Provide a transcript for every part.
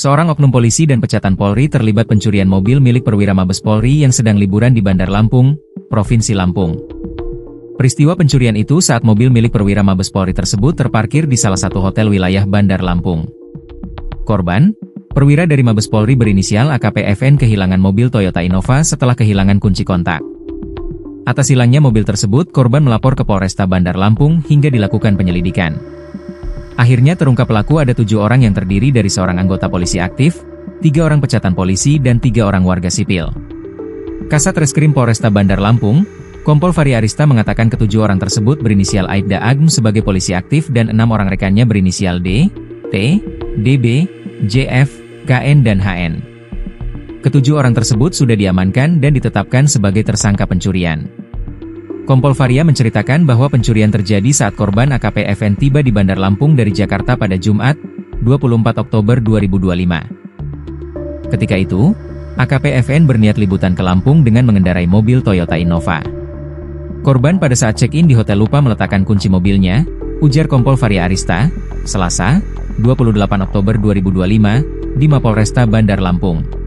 Seorang oknum polisi dan pecatan Polri terlibat pencurian mobil milik perwira Mabes Polri yang sedang liburan di Bandar Lampung, Provinsi Lampung. Peristiwa pencurian itu saat mobil milik perwira Mabes Polri tersebut terparkir di salah satu hotel wilayah Bandar Lampung. Korban, perwira dari Mabes Polri berinisial AKP FN kehilangan mobil Toyota Innova setelah kehilangan kunci kontak. Atas hilangnya mobil tersebut, korban melapor ke Polresta Bandar Lampung hingga dilakukan penyelidikan. Akhirnya terungkap pelaku ada 7 orang yang terdiri dari seorang anggota polisi aktif, 3 orang pecatan polisi dan 3 orang warga sipil. Kasat Reskrim Polresta Bandar Lampung, Kompol Fahri Arista mengatakan ke-7 orang tersebut berinisial Aibda Agm sebagai polisi aktif dan 6 orang rekannya berinisial D, T, DB, JF, KN dan HN. Ke-7 orang tersebut sudah diamankan dan ditetapkan sebagai tersangka pencurian. Kompol Faria menceritakan bahwa pencurian terjadi saat korban AKP FN tiba di Bandar Lampung dari Jakarta pada Jumat, 24 Oktober 2025. Ketika itu, AKP FN berniat libutan ke Lampung dengan mengendarai mobil Toyota Innova. Korban pada saat check-in di hotel lupa meletakkan kunci mobilnya, ujar Kompol Fahri Arista, Selasa, 28 Oktober 2025, di Mapolresta Bandar Lampung.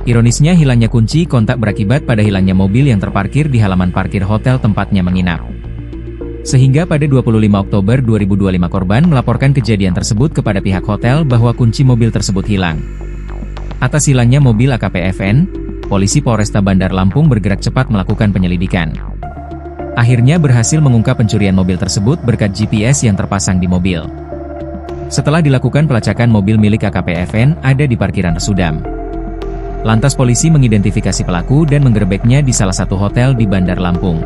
Ironisnya hilangnya kunci kontak berakibat pada hilangnya mobil yang terparkir di halaman parkir hotel tempatnya menginap. Sehingga pada 25 Oktober 2025 korban melaporkan kejadian tersebut kepada pihak hotel bahwa kunci mobil tersebut hilang. Atas hilangnya mobil AKP FN, polisi Polresta Bandar Lampung bergerak cepat melakukan penyelidikan. Akhirnya berhasil mengungkap pencurian mobil tersebut berkat GPS yang terpasang di mobil. Setelah dilakukan pelacakan mobil milik AKP FN ada di parkiran Resudam. Lantas polisi mengidentifikasi pelaku dan menggerebeknya di salah satu hotel di Bandar Lampung.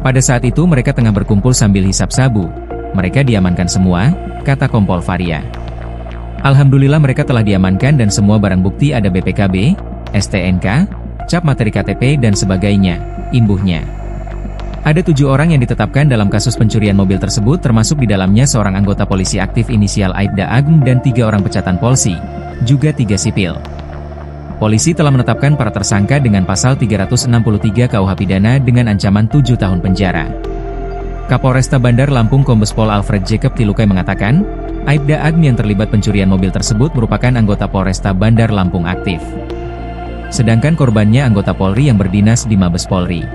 Pada saat itu mereka tengah berkumpul sambil hisap sabu. Mereka diamankan semua, kata Kompol Faria. Alhamdulillah mereka telah diamankan dan semua barang bukti ada BPKB, STNK, cap materi KTP dan sebagainya, imbuhnya. Ada 7 orang yang ditetapkan dalam kasus pencurian mobil tersebut termasuk di dalamnya seorang anggota polisi aktif inisial Aibda Agm dan 3 orang pecatan polisi, juga 3 sipil. Polisi telah menetapkan para tersangka dengan pasal 363 KUH Pidana dengan ancaman 7 tahun penjara. Kapolresta Bandar Lampung Kombes Pol Alfred Jacob Tilukai mengatakan, Aibda Agm yang terlibat pencurian mobil tersebut merupakan anggota Polresta Bandar Lampung aktif. Sedangkan korbannya anggota Polri yang berdinas di Mabes Polri.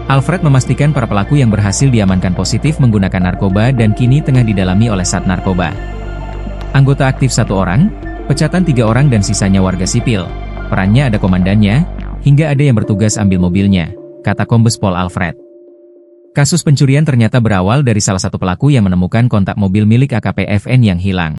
Alfred memastikan para pelaku yang berhasil diamankan positif menggunakan narkoba dan kini tengah didalami oleh Sat Narkoba. Anggota aktif 1 orang, pecatan 3 orang dan sisanya warga sipil. Perannya ada komandannya, hingga ada yang bertugas ambil mobilnya, kata Kombes Pol Alfred. Kasus pencurian ternyata berawal dari salah satu pelaku yang menemukan kontak mobil milik AKP FN yang hilang.